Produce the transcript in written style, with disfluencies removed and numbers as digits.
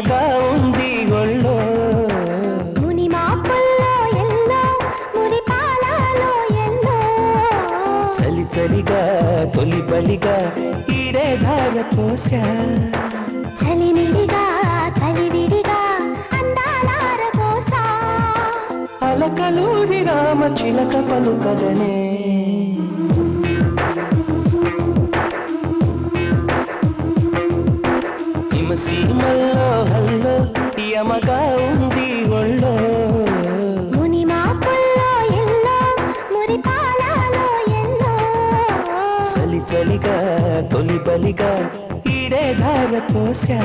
యమగా ఉంది ఒళ్ళో ముని మాపుల్లో ఎల్లో మురి పాలలో ఎల్లో చలి చలిగా తొలి బలిగా ఈడే ధార పోసా చలినిడిగా కలివిడిగా అందాలార కోసా అలకలూరి రామ చిలక పలుకదనే హిమసీమల్లో హల్లో యమగా ఉంది ఒళ్ళో ముని మాపుల్లో ఎల్లో మురి పాలలో ఎల్లో చలి చలిగా తొలి బలిగా ఈడే ధార పోసా